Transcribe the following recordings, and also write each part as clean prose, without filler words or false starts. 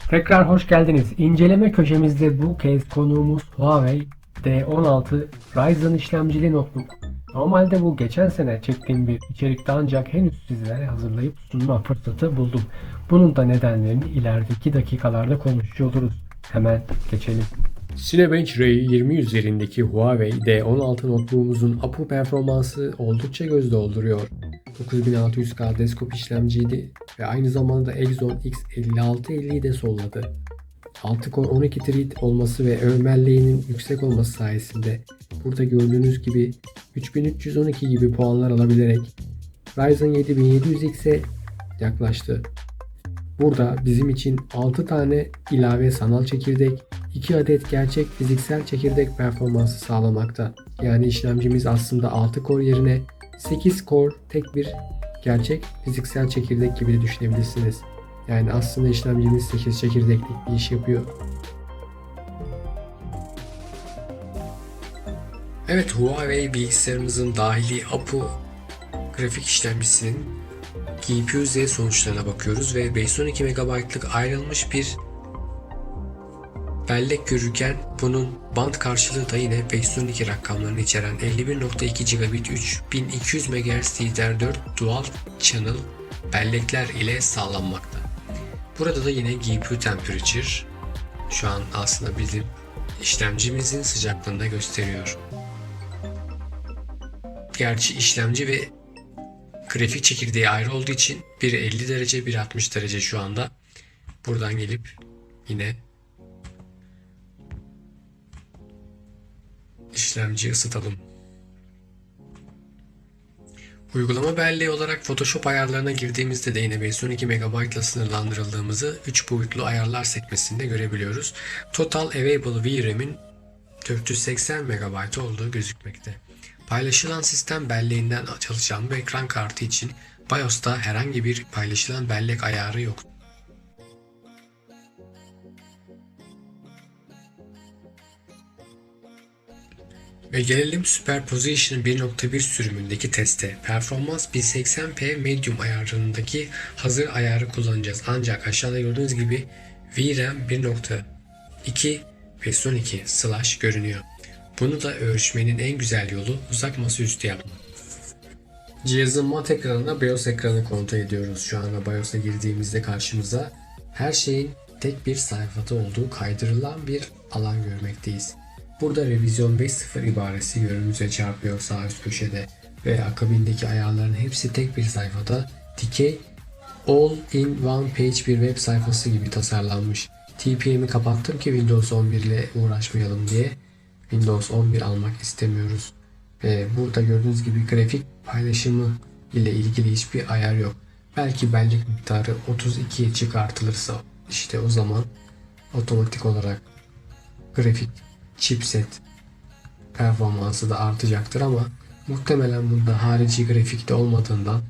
Tekrar hoş geldiniz. İnceleme köşemizde bu kez konuğumuz Huawei D16 Ryzen işlemcili notebook. Normalde bu geçen sene çektiğim bir içerikte ancak henüz sizlere hazırlayıp sunma fırsatı buldum. Bunun da nedenlerini ilerideki dakikalarda konuşuyor oluruz. Hemen geçelim. Cinebench Ray 20 üzerindeki Huawei D16 notebook'umuzun APU performansı oldukça göz dolduruyor. 9600K desktop işlemciydi ve aynı zamanda Exon X5650'yi de solladı. 6 Core 12 thread olması ve ön belleğinin yüksek olması sayesinde burada gördüğünüz gibi 3312 gibi puanlar alabilerek Ryzen 7700X'e yaklaştı. Burada bizim için 6 tane ilave sanal çekirdek, 2 adet gerçek fiziksel çekirdek performansı sağlamakta. Yani işlemcimiz aslında 6 core yerine 8 core tek bir gerçek fiziksel çekirdek gibi de düşünebilirsiniz. Yani aslında işlemcimiz 8 çekirdeklik bir iş yapıyor. Evet, Huawei bilgisayarımızın dahili APU grafik işlemcisinin GPU-Z sonuçlarına bakıyoruz ve 512 MB'lık ayrılmış bir bellek görürken bunun band karşılığı da yine 512 rakamlarını içeren 51.2 gigabit 3200 MHz DDR4 Dual Channel bellekler ile sağlanmakta. Burada da yine GPU Temperature şu an aslında bizim işlemcimizin sıcaklığını da gösteriyor. Gerçi işlemci ve grafik çekirdeği ayrı olduğu için biri 50 derece, biri 60 derece şu anda. Buradan gelip yine işlemciyi ısıtalım. Uygulama belleği olarak Photoshop ayarlarına girdiğimizde de yine 512 MB ile sınırlandırıldığımızı 3 boyutlu ayarlar sekmesinde görebiliyoruz. Total Available VRAM'in 480 MB olduğu gözükmekte. Paylaşılan sistem belleğinden çalışan bu ekran kartı için BIOS'ta herhangi bir paylaşılan bellek ayarı yok. Ve gelelim Superposition 1.1 sürümündeki teste. Performans 1080p Medium ayarındaki hazır ayarı kullanacağız. Ancak aşağıda gördüğünüz gibi VRAM 1.2 ve son 2 slash görünüyor. Bunu da ölçmenin en güzel yolu uzak masaüstü yapmak. Cihazın mat ekranına BIOS ekranı kontrol ediyoruz. Şu anda BIOS'a girdiğimizde karşımıza her şeyin tek bir sayfada olduğu kaydırılan bir alan görmekteyiz. Burada revizyon 5.0 ibaresi gözümüze çarpıyor sağ üst köşede ve akabindeki ayarların hepsi tek bir sayfada dikey all in one page bir web sayfası gibi tasarlanmış. TPM'i kapattım ki Windows 11 ile uğraşmayalım diye. Windows 11 almak istemiyoruz. Ve burada gördüğünüz gibi grafik paylaşımı ile ilgili hiçbir ayar yok. Belki bellek miktarı 32'ye çıkartılırsa işte o zaman otomatik olarak grafik chipset performansı da artacaktır ama muhtemelen bunda harici grafik de olmadığından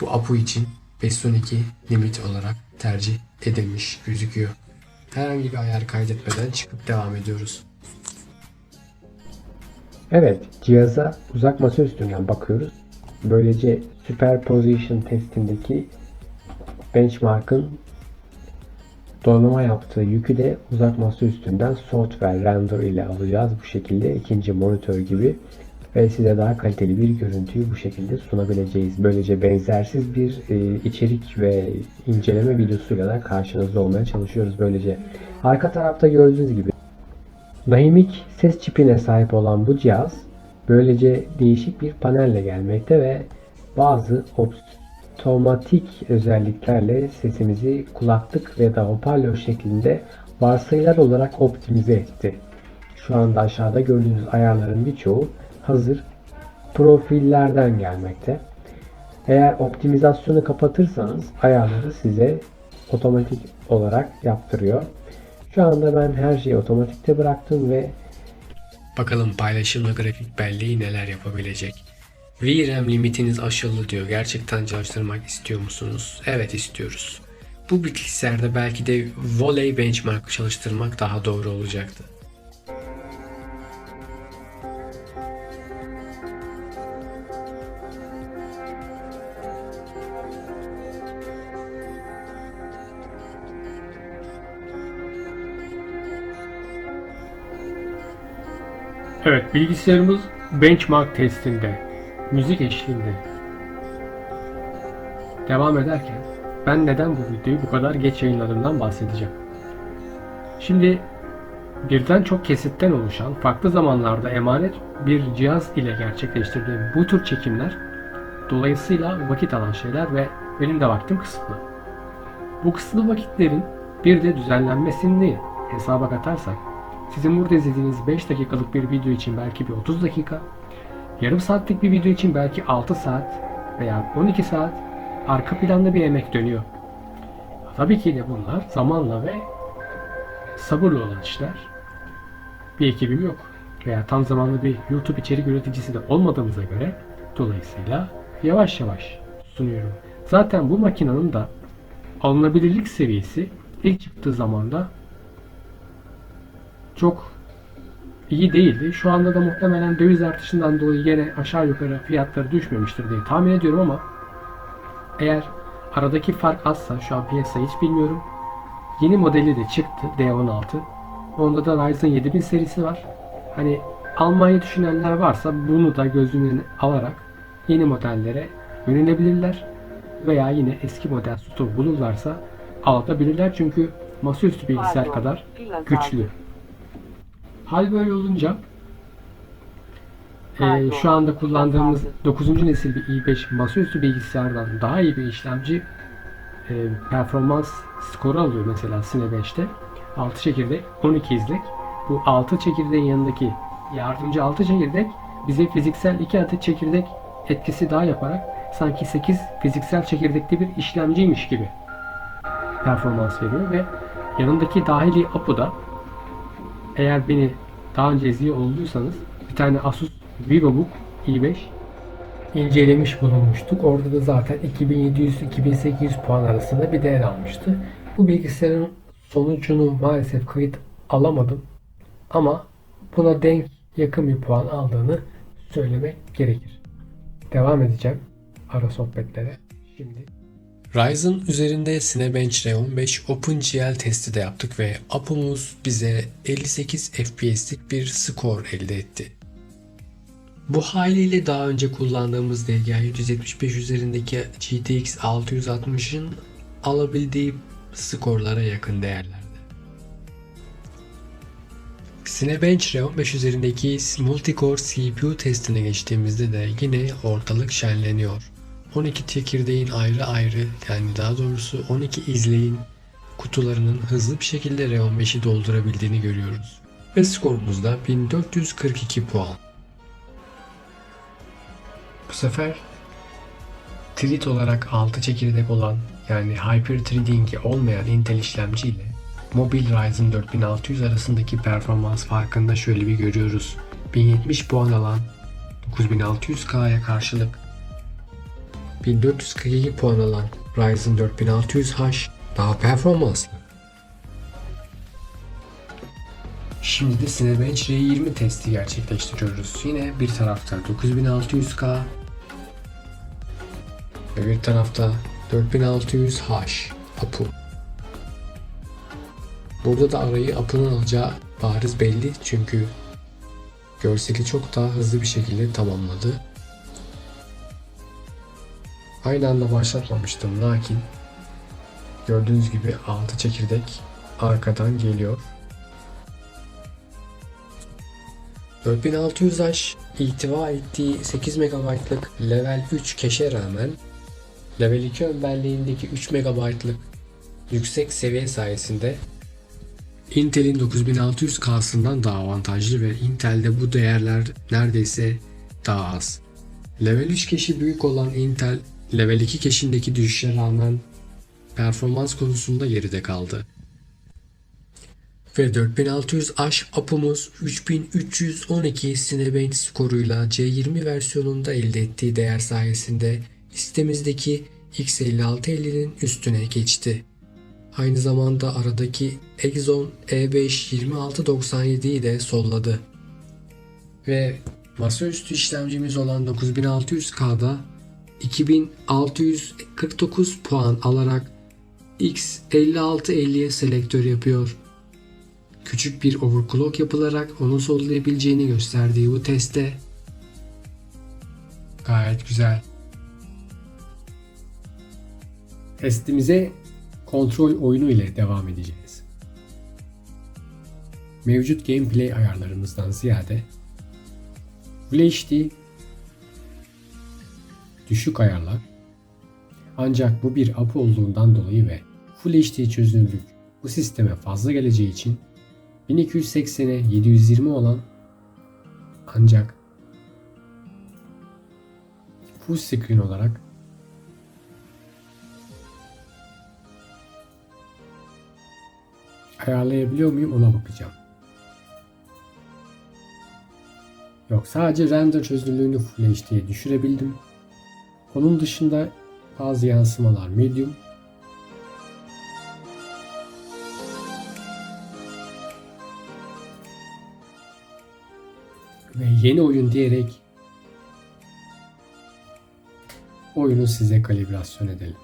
bu APU için 512 limit olarak tercih edilmiş gözüküyor. Herhangi bir ayar kaydetmeden çıkıp devam ediyoruz. Evet, cihaza uzak masaüstünden bakıyoruz. Böylece Superposition testindeki benchmark'ın donanıma yaptığı yükü de uzak masaüstünden software render ile alacağız. Bu şekilde ikinci monitör gibi ve size daha kaliteli bir görüntüyü bu şekilde sunabileceğiz. Böylece benzersiz bir içerik ve inceleme videosuyla da karşınızda olmaya çalışıyoruz. Böylece arka tarafta gördüğünüz gibi Dynamic ses çipine sahip olan bu cihaz böylece değişik bir panelle gelmekte ve bazı otomatik özelliklerle sesimizi kulaklık ve da hoparlör şeklinde varsayılar olarak optimize etti. Şu anda aşağıda gördüğünüz ayarların birçoğu hazır profillerden gelmekte. Eğer optimizasyonu kapatırsanız ayarları size otomatik olarak yaptırıyor. Şu anda ben her şeyi otomatikte bıraktım ve bakalım paylaşımla grafik belleği neler yapabilecek. VRAM limitiniz aşılı diyor. Gerçekten çalıştırmak istiyor musunuz? Evet, istiyoruz. Bu bilgisayarda belki de Volley Benchmark çalıştırmak daha doğru olacaktı. Evet, bilgisayarımız benchmark testinde, müzik eşliğinde devam ederken ben neden bu videoyu bu kadar geç yayınladığımdan bahsedeceğim. Şimdi birden çok kesitten oluşan, farklı zamanlarda emanet bir cihaz ile gerçekleştirdiğim bu tür çekimler dolayısıyla vakit alan şeyler ve benim de vaktim kısıtlı. Bu kısıtlı vakitlerin bir de düzenlenmesini hesaba katarsak, sizin burada izlediğiniz 5 dakikalık bir video için belki bir 30 dakika, yarım saatlik bir video için belki 6 saat veya 12 saat arka planda bir emek dönüyor. Tabii ki de bunlar zamanla ve sabırla olan işler. Bir ekibim yok veya tam zamanlı bir YouTube içerik üreticisi de olmadığımıza göre dolayısıyla yavaş yavaş sunuyorum. Zaten bu makinenin de alınabilirlik seviyesi ilk çıktığı zamanda çok iyi değildi. Şu anda da muhtemelen döviz artışından dolayı yine aşağı yukarı fiyatları düşmemiştir diye tahmin ediyorum ama eğer aradaki fark azsa, şu an piyasayı hiç bilmiyorum. Yeni modeli de çıktı, D16. Onda da Ryzen 7000 serisi var. Hani almayı düşünenler varsa bunu da göz önüne alarak yeni modellere yönelebilirler. Veya yine eski model stok bulurlarsa alabilirler. Çünkü masaüstü bilgisayar kadar güçlü. Hal böyle olunca şu anda kullandığımız 9. nesil bir i5 masaüstü bilgisayardan daha iyi bir işlemci performans skoru alıyor mesela Cine 5'te. 6 çekirdek, 12 izlek. Bu 6 çekirdeğin yanındaki yardımcı 6 çekirdek bize fiziksel 2 adet çekirdek etkisi daha yaparak sanki 8 fiziksel çekirdekli bir işlemciymiş gibi performans veriyor ve yanındaki dahili APU'da, eğer beni daha önce izliyor olduysanız, bir tane Asus VivoBook i5 incelemiş bulunmuştuk. Orada da zaten 2700-2800 puan arasında bir değer almıştı. Bu bilgisayarın sonucunu maalesef kayıt alamadım. Ama buna denk yakın bir puan aldığını söylemek gerekir. Devam edeceğim ara sohbetlere. Şimdi Ryzen üzerinde Cinebench R15 OpenGL testi de yaptık ve APU'muz bize 58 FPS'lik bir skor elde etti. Bu haliyle daha önce kullandığımız DGI 175 üzerindeki GTX 660'ın alabildiği skorlara yakın değerlerde. Cinebench R15 üzerindeki multicore CPU testine geçtiğimizde de yine ortalık şenleniyor. 12 çekirdeğin ayrı ayrı, yani daha doğrusu 12 izleyin kutularının hızlı bir şekilde R15'i doldurabildiğini görüyoruz. Ve skorumuz da 1442 puan. Bu sefer Trit olarak 6 çekirdek olan, yani Hyper Threading olmayan Intel işlemci ile mobil Ryzen 4600 arasındaki performans farkında şöyle bir görüyoruz. 1070 puan alan 9600K'ya karşılık 1442 puan alan Ryzen 4600H daha performanslı. Şimdi de Cinebench R20 testi gerçekleştiriyoruz. Yine bir tarafta 9600K ve bir tarafta 4600H APU. Burada da arayı APU'nun alacağı bariz belli, çünkü görseli çok daha hızlı bir şekilde tamamladı. Aynı anda başlatmamıştım, lakin gördüğünüz gibi 6 çekirdek arkadan geliyor. 4600H ihtiva ettiği 8 MB'lık Level 3 cache'e rağmen Level 2 önderliğindeki 3 MB'lık yüksek seviye sayesinde Intel'in 9600K'sından daha avantajlı ve Intel'de bu değerler neredeyse daha az. Level 3 cache'i büyük olan Intel, Level 2 cache'indeki düşüşe rağmen performans konusunda geride kaldı. Ve 4600H APU'muz 3312 Cinebench skoruyla C20 versiyonunda elde ettiği değer sayesinde sitemizdeki X5650'nin üstüne geçti. Aynı zamanda aradaki Exxon E5 2697'yi de solladı. Ve masaüstü işlemcimiz olan 9600K'da 2649 puan alarak X5650'ye selektör yapıyor. küçük bir overclock yapılarak onu sollayabileceğini gösterdiği bu testte gayet güzel. Testimize kontrol oyunu ile devam edeceğiz. Mevcut gameplay ayarlarımızdan ziyade Full HD düşük ayarlar, ancak bu bir APU olduğundan dolayı ve Full HD çözünürlük bu sisteme fazla geleceği için 1280'e 720 olan ancak full screen olarak ayarlayabiliyor muyum ona bakacağım. Yok, sadece render çözünürlüğünü Full HD'ye düşürebildim. Onun dışında bazı yansımalar medium. Ve yeni oyun diyerek oyunu size kalibrasyon edelim.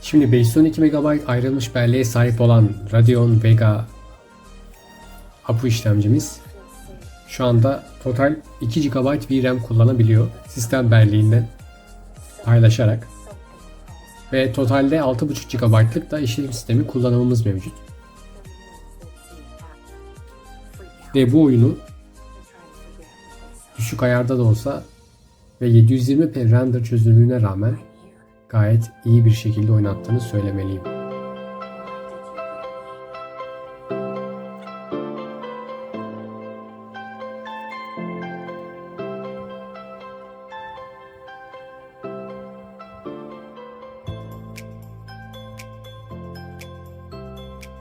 Şimdi 512 MB ayrılmış belleğe sahip olan Radeon Vega APU işlemcimiz şu anda total 2 GB VRAM kullanabiliyor sistem belleğinden paylaşarak ve totalde 6,5 GB'lık da işletim sistemi kullanımımız mevcut. Ve bu oyunu düşük ayarda da olsa ve 720p render çözünürlüğüne rağmen gayet iyi bir şekilde oynattığını söylemeliyim.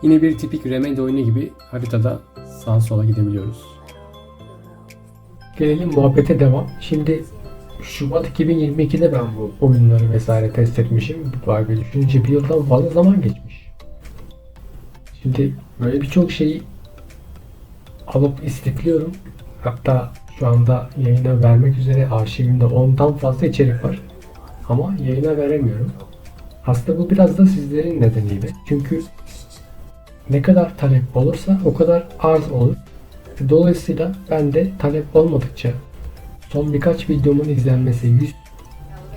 Yine bir tipik Remedy oyunu gibi haritada sağa sola gidebiliyoruz. Gelelim muhabbete devam. Şimdi Şubat 2022'de ben bu oyunları vesaire test etmişim. Vay be, düşününce bir yıldan fazla zaman geçmiş. Şimdi böyle birçok şeyi alıp istifliyorum. Hatta şu anda yayına vermek üzere arşivimde 10'dan fazla içerik var. Ama yayına veremiyorum. Aslında bu biraz da sizlerin nedeniyle. Çünkü ne kadar talep olursa o kadar arz olur. Dolayısıyla ben de talep olmadıkça son birkaç videomun izlenmesi 100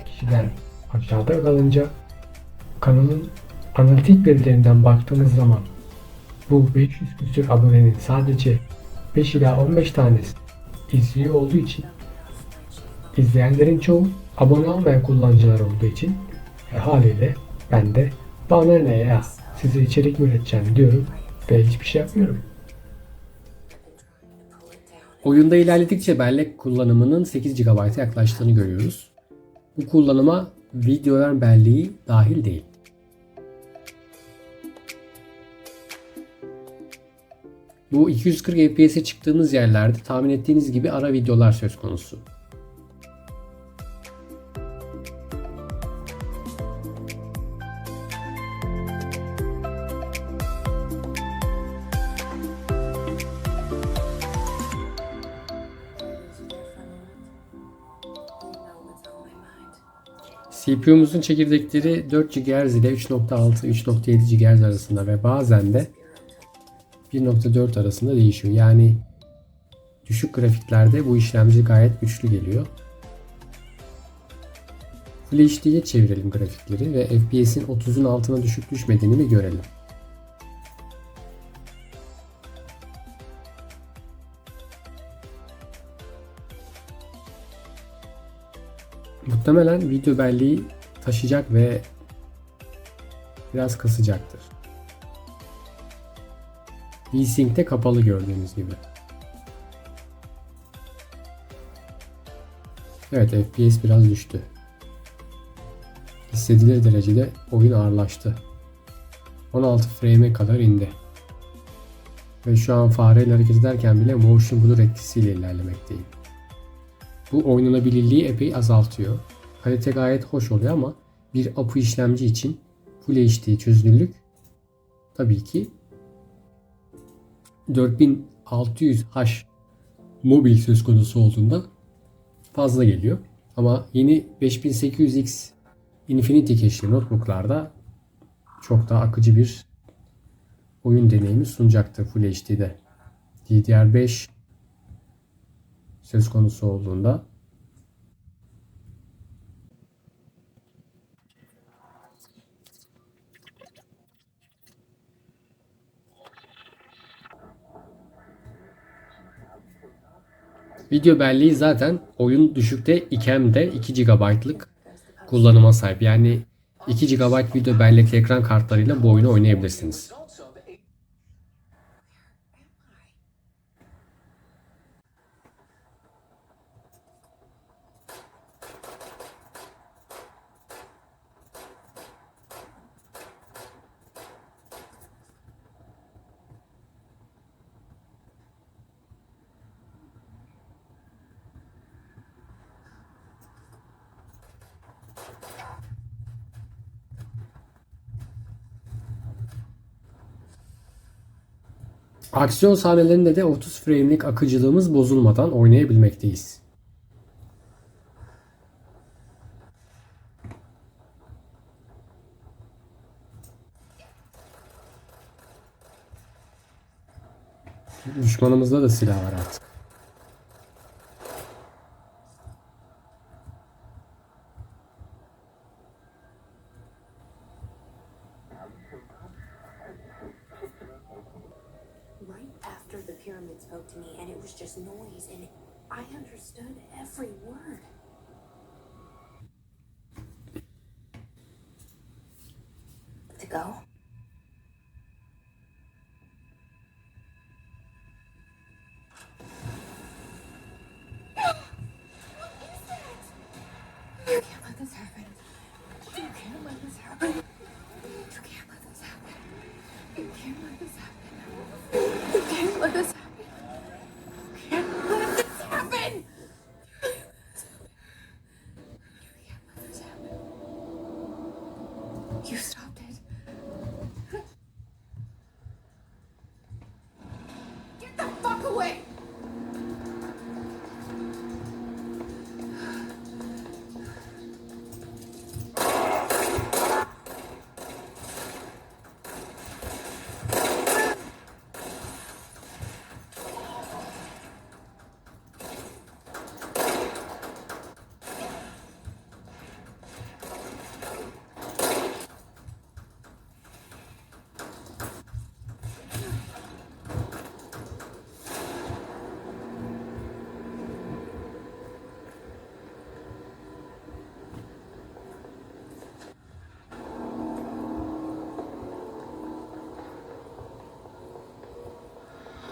kişiden aşağıda kalınca kanalın analitik verilerinden baktığımız zaman bu 500 küsur abonenin sadece 5 ila 15 tanesi izliyor olduğu için, izleyenlerin çoğu abone olmayan kullanıcılar olduğu için haliyle ben de bana ne ya, size içerik mi üreteceğim diyorum ve hiçbir şey yapmıyorum. Oyunda ilerledikçe bellek kullanımının 8 GB'a yaklaştığını görüyoruz. Bu kullanıma videolar belleği dahil değil. Bu 240 FPS'e çıktığımız yerlerde tahmin ettiğiniz gibi ara videolar söz konusu. CPU'muzun çekirdekleri 4 GHz ile 3.6-3.7 GHz arasında ve bazen de 1.4 arasında değişiyor. Yani düşük grafiklerde bu işlemci gayet güçlü geliyor. Full HD'ye çevirelim grafikleri ve FPS'in 30'un altına düşüp düşmediğini bir görelim. Muhtemelen video belleği taşıyacak ve biraz kasacaktır. VSync de kapalı gördüğünüz gibi. Evet, FPS biraz düştü. Hissedilir derecede oyun ağırlaştı. 16 frame'e kadar indi. Ve şu an fareyle hareket ederken bile motion blur etkisiyle ilerlemekteyim. Bu oynanabilirliği epey azaltıyor. Kalite gayet hoş oluyor ama bir APU işlemci için Full HD çözünürlük tabii ki 4600H mobil söz konusu olduğunda fazla geliyor. Ama yeni 5800X Infinity Cache'li notebook'larda çok daha akıcı bir oyun deneyimi sunacaktır Full HD'de. DDR5 söz konusu olduğunda video belleği zaten oyun düşükte iken de 2 GB'lık kullanıma sahip. Yani 2 GB video bellekli ekran kartlarıyla bu oyunu oynayabilirsiniz. Aksiyon sahnelerinde de 30 frame'lik akıcılığımız bozulmadan oynayabilmekteyiz. Düşmanımızda da silah var artık. Right after the pyramid spoke to me, and it was just noise, and I understood every word. To go? You can't let this happen. You can't let this happen. You can't let this happen. You can't let this happen. You can't let this happen. You can't let this happen. You can't let this happen. You stopped it. Get the fuck away!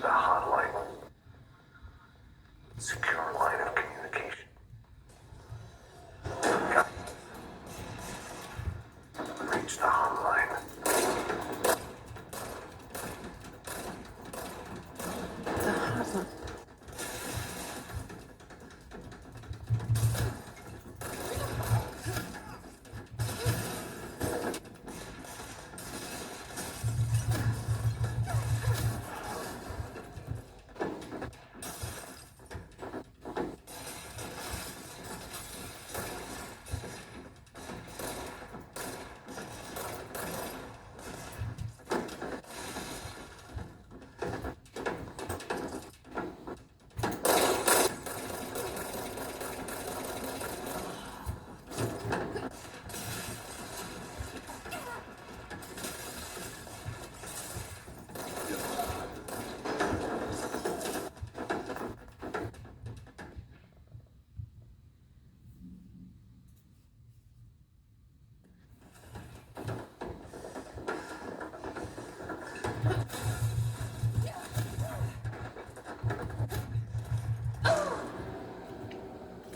The hotline. Secure line of communication. Reach the hotline. The hotline.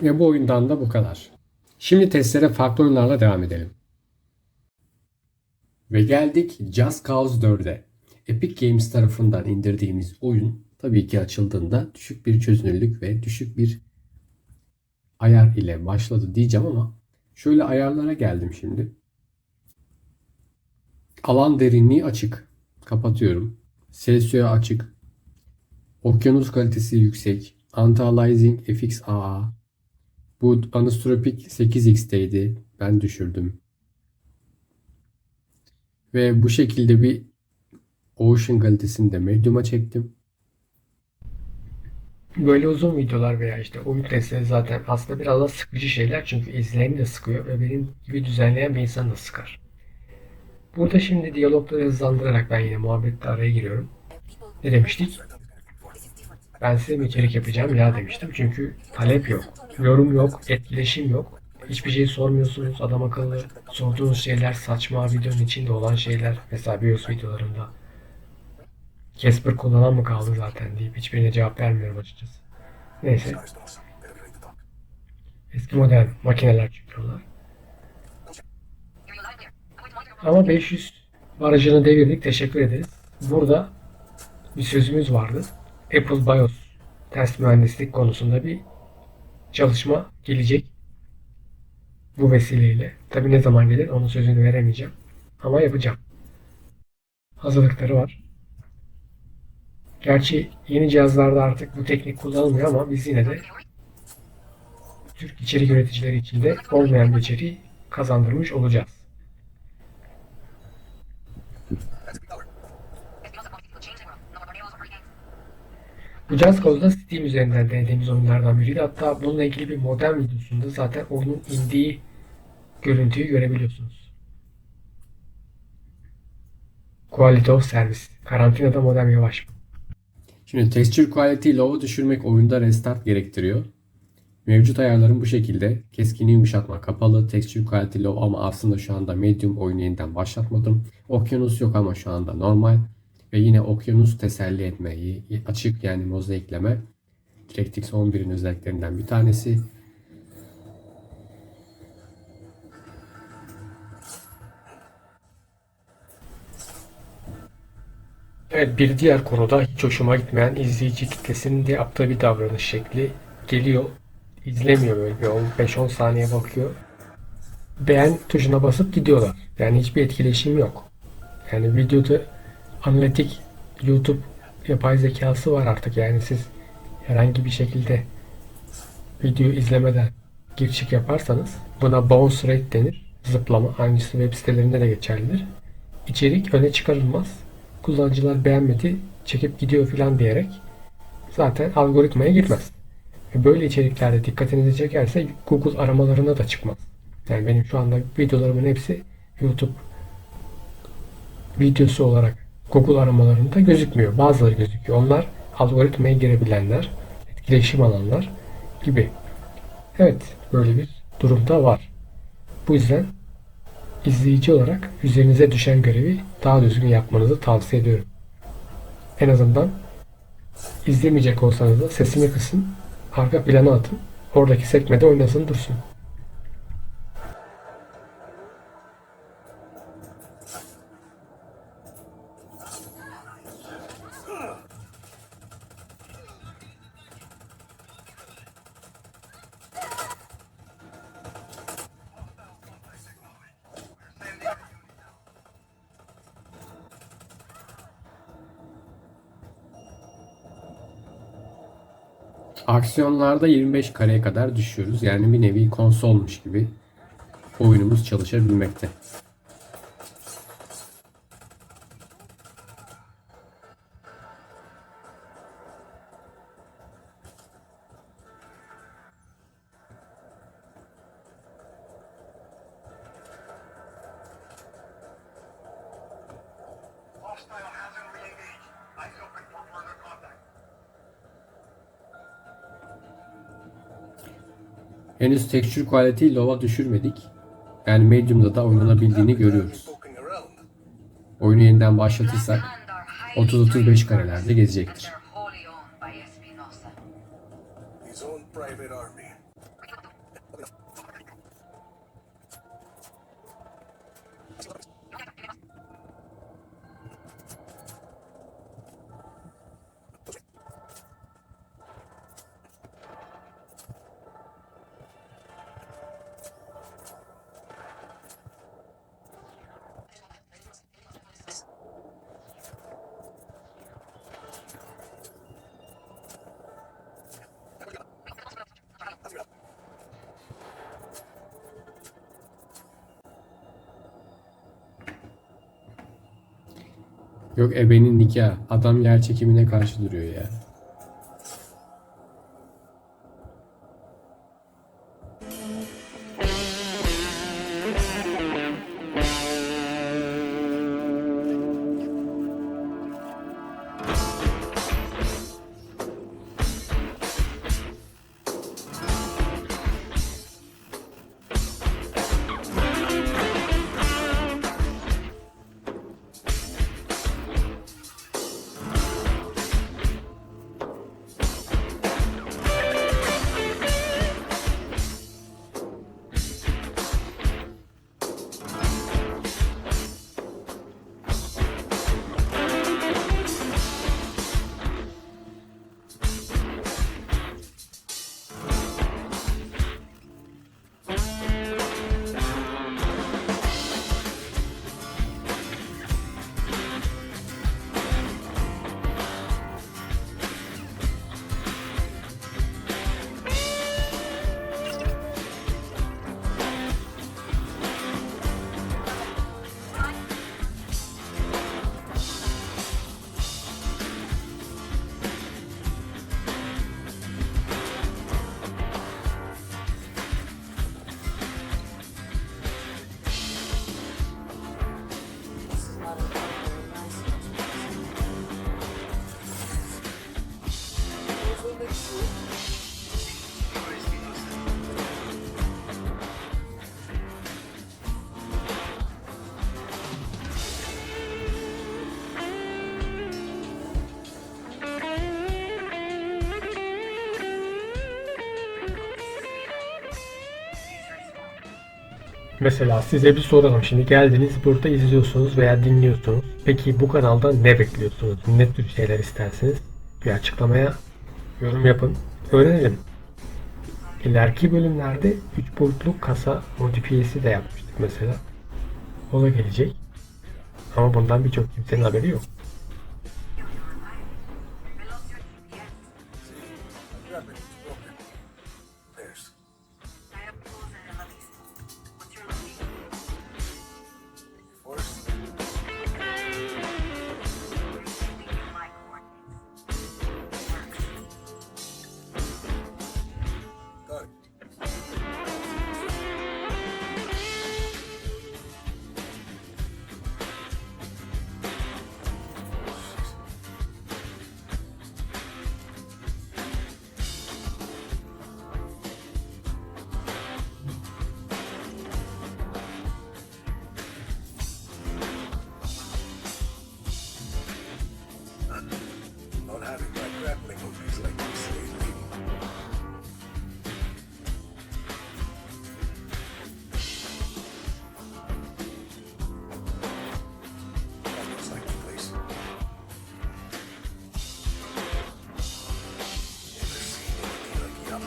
Ve bu oyundan da bu kadar. Şimdi testlere farklı oyunlarla devam edelim. Ve geldik Just Cause 4'e. Epic Games tarafından indirdiğimiz oyun tabii ki açıldığında düşük bir çözünürlük ve düşük bir ayar ile başladı diyeceğim ama şöyle ayarlara geldim şimdi. Alan derinliği açık. Kapatıyorum. Celsius'a açık. Okyanus kalitesi yüksek. Anti-aliasing FXAA. Bu Anisotropic 8x'teydi. Ben düşürdüm. Ve bu şekilde bir Ocean kalitesini de medium'a çektim. Böyle uzun videolar veya işte oyun testleri zaten aslında biraz da sıkıcı şeyler. Çünkü izleyeni de sıkıyor ve benim gibi düzenleyen bir insanı da sıkar. Burada şimdi diyalogları hızlandırarak ben yine muhabbette araya giriyorum. Ne demiştik? Ben size bir içerik yapacağım ya demiştim. Çünkü talep yok, yorum yok, etkileşim yok. Hiçbir şey sormuyorsunuz adam akıllı. Sorduğunuz şeyler saçma videonun içinde olan şeyler. Mesela BIOS videolarında. Casper kullanan mı kaldı zaten deyip hiçbirine cevap vermiyorum açıkçası. Neyse. Eski model makineler çünkü onlar. Ama 500 barajını devirdik. Teşekkür ederiz. Burada bir sözümüz vardı. Apple BIOS test mühendislik konusunda bir çalışma gelecek. Bu vesileyle. Tabi ne zaman gelir onun sözünü veremeyeceğim. Ama yapacağım. Hazırlıkları var. Gerçi yeni cihazlarda artık bu teknik kullanılmıyor ama biz yine de Türk içerik üreticileri için de olmayan bir içeriği kazandırmış olacağız. Bu Just Cause'da Steam üzerinden denediğimiz oyunlardan biriydi. Hatta bununla ilgili bir modem videosunda zaten oyunun indiği görüntüyü görebiliyorsunuz. Quality of Service. Karantinada modem yavaş. Şimdi Texture Quality Low'u düşürmek oyunda restart gerektiriyor. Mevcut ayarlarım bu şekilde. Keskinliği yumuşatma kapalı. Texture Quality Low ama aslında şu anda Medium, oyunu yeniden başlatmadım. Okyanus yok ama şu anda normal. Ve yine Okyanus teselli etmeyi açık, yani mozaikleme. DirectX 11'in özelliklerinden bir tanesi. Evet, bir diğer konuda hiç hoşuma gitmeyen izleyici kitlesinin de yaptığı bir davranış şekli. Geliyor, izlemiyor, böyle bir 5-10 saniye bakıyor. Beğen tuşuna basıp gidiyorlar. Yani hiçbir etkileşim yok. Yani videoda analitik YouTube yapay zekası var artık. Yani siz herhangi bir şekilde video izlemeden gir çık yaparsanız buna bounce rate denir. Zıplama. Aynısı web sitelerinde de geçerlidir. İçerik öne çıkarılmaz. Kullanıcılar beğenmedi, çekip gidiyor filan diyerek zaten algoritmaya girmez. Böyle içeriklerde dikkatinizi çekerse Google aramalarına da çıkmaz. Yani benim şu anda videolarımın hepsi YouTube videosu olarak Google aramalarında gözükmüyor. Bazıları gözüküyor. Onlar algoritmaya girebilenler, etkileşim alanlar gibi. Evet, böyle bir durumda var. Bu yüzden izleyici olarak üzerinize düşen görevi daha düzgün yapmanızı tavsiye ediyorum. En azından izlemeyecek olsanız da sesini kısın, arka plana atın, oradaki sekmede oynasın dursun. Aksiyonlarda 25 kareye kadar düşüyoruz. Yani bir nevi konsolmuş gibi oyunumuz çalışabilmekte. Hostile hasn't re-engaged. Eyes open for further contact. Henüz texture quality'yi low'a düşürmedik. Yani medium'da da oynanabildiğini görüyoruz. Poking around. Oyunu yeniden başlatırsak 30-35 karelerde gezecektir. His own private army. Yok ebenin nikah. Adam yer çekimine karşı duruyor ya. Mesela size bir soralım. Şimdi geldiniz burada izliyorsunuz veya dinliyorsunuz. Peki bu kanalda ne bekliyorsunuz? Ne tür şeyler istersiniz? Bir açıklamaya yorum yapın. Öğrenelim. İleriki bölümlerde 3 boyutlu kasa modifiyesi de yapmıştık mesela. O da gelecek. Ama bundan birçok kimsenin haberi yok. There's. I have tools in the list. What's your location? Forest. Receiving my coordinates. Got it. Not having my grappling movies like you say, lady. That looks like the place. Never seen anything like Yama.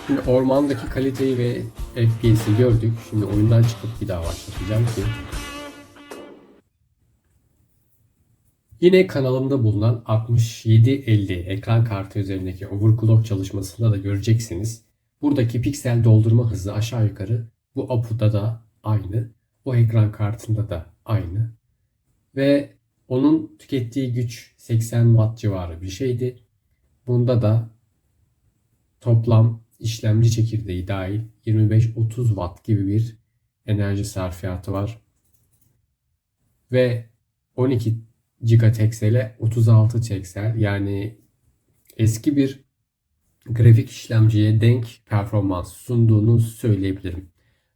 Şimdi ormandaki kaliteyi ve FPS'i gördük. Şimdi oyundan çıkıp bir daha başlatacağım ki. Yine kanalımda bulunan 6750 ekran kartı üzerindeki overclock çalışmasında da göreceksiniz. Buradaki piksel doldurma hızı aşağı yukarı bu APU'da da aynı. Bu ekran kartında da aynı. Ve onun tükettiği güç 80 watt civarı bir şeydi. Bunda da toplam işlemci çekirdeği dahil 25-30 watt gibi bir enerji sarfiyatı var. Ve 12 GHz'e 36 Hz yani eski bir grafik işlemciye denk performans sunduğunu söyleyebilirim.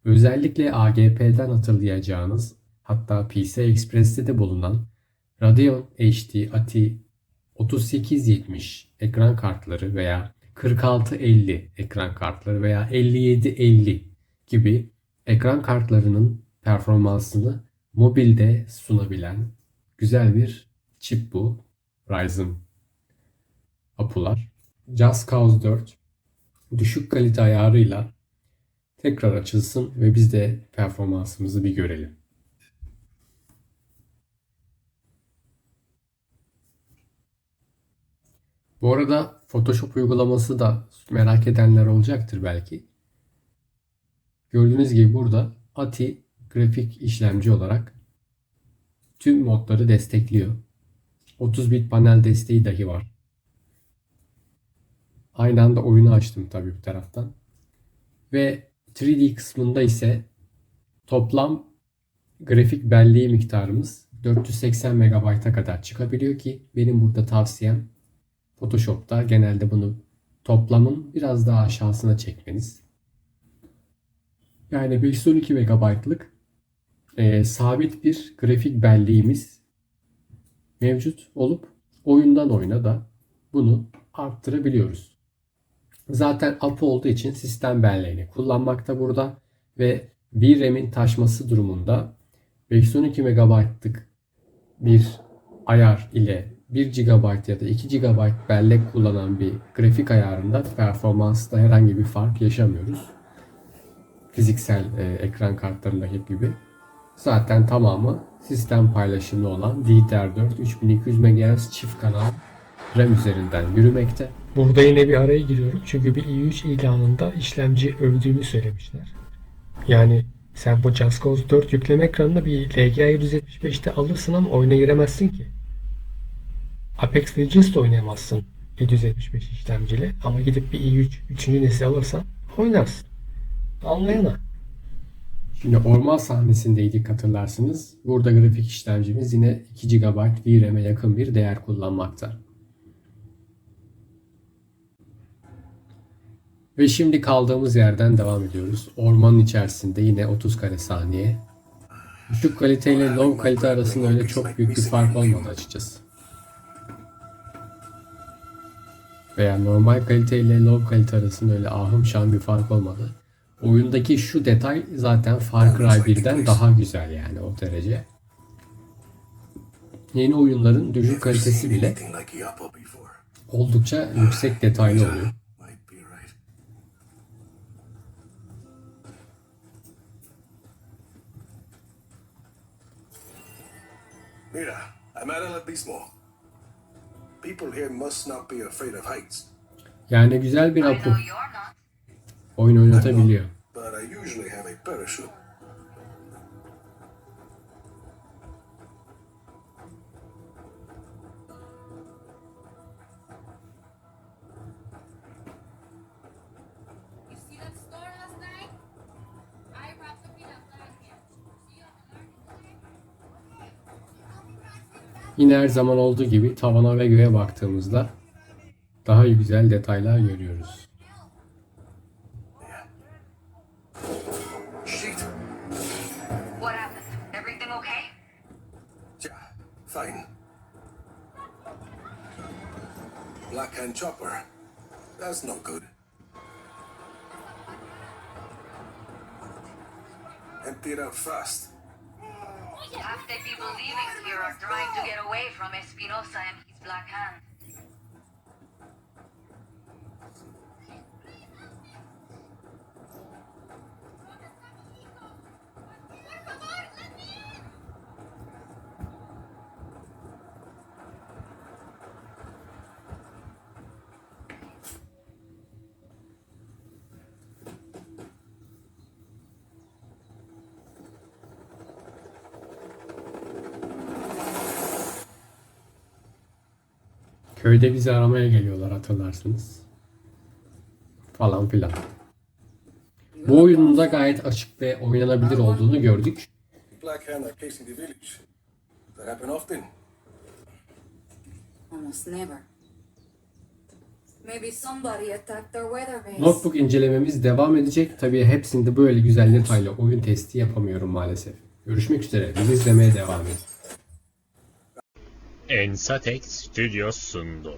Özellikle AGP'den hatırlayacağınız hatta PCI Express'te de bulunan Radeon HD ATI 3870 ekran kartları veya 4650 ekran kartları veya 5750 gibi ekran kartlarının performansını mobilde sunabilen güzel bir çip bu. Ryzen APU'lar. Just Cause 4 düşük kalite ayarıyla tekrar açılsın ve biz de performansımızı bir görelim. Bu arada Photoshop uygulaması da merak edenler olacaktır belki. Gördüğünüz gibi burada ATI grafik işlemci olarak tüm modları destekliyor. 30 bit panel desteği dahi var. Aynı anda oyunu açtım tabii bu taraftan. Ve 3D kısmında ise toplam grafik belleği miktarımız 480 MB'a kadar çıkabiliyor ki benim burada tavsiyem Photoshop'ta genelde bunu toplamın biraz daha aşağısına çekmeniz. Yani 512 MB'lık sabit bir grafik belleğimiz mevcut olup oyundan oyuna da bunu arttırabiliyoruz. Zaten APU olduğu için sistem belleğini kullanmakta burada ve VRAM'in taşması durumunda 512 MB'lık bir ayar ile 1 GB ya da 2 GB bellek kullanan bir grafik ayarında performansta herhangi bir fark yaşamıyoruz. Fiziksel ekran kartlarındaki gibi. Zaten tamamı sistem paylaşımlı olan DDR4 3200 MHz çift kanal RAM üzerinden yürümekte. Burada yine bir araya giriyorum çünkü bir i3 ilanında işlemci övdüğünü söylemişler. Yani sen bu Just Cause 4 yükleme ekranında bir LGA 775'te alırsın ama oyuna giremezsin ki. Apex Legends de oynayamazsın 775 işlemciyle ama gidip bir i3 3. nesil alırsan oynarsın. Anlayana. Şimdi orman sahnesindeydik hatırlarsınız. Burada grafik işlemcimiz yine 2 GB VRAM'e yakın bir değer kullanmakta. Ve şimdi kaldığımız yerden devam ediyoruz. Ormanın içerisinde yine 30 kare saniye. Düşük kalite ile low kalite arasında öyle çok büyük bir fark olmadı açıkçası. Veya normal kalite ile low kalite arasında öyle ahım şahım bir fark olmadı. Oyundaki şu detay zaten Far Cry 1'den daha güzel yani o derece. Yeni oyunların düşük kalitesi bile oldukça yüksek detaylı oluyor. Mira, I'm at El Abismo. People here must not be afraid of heights. Yani güzel bir I APU. know you're not. Oyun oynatabiliyor. But I usually have a parachute. You see that store last night? I brought the peanut blanket. See you at the market today? Yine her zaman olduğu gibi tavana ve göğe baktığımızda daha güzel detaylar görüyoruz. Shit. What happened? Everything okay? Yeah, fine. Black Hand Chopper. That's no good. Empty it out fast. Half the people leaving here are trying to get away from Espinosa and his Black Hand. Köyde bizi aramaya geliyorlar hatırlarsınız. Falan filan. Bu oyunun da gayet açık ve oynanabilir olduğunu gördük. Black Hand are casing the village. That happen often. Almost never. Maybe somebody attacked their weather base. Notebook incelememiz devam edecek. Tabii hepsinde böyle güzel detaylı oyun testi yapamıyorum maalesef. Görüşmek üzere. Bizi izlemeye devam edin. Ensatex Studios sundu.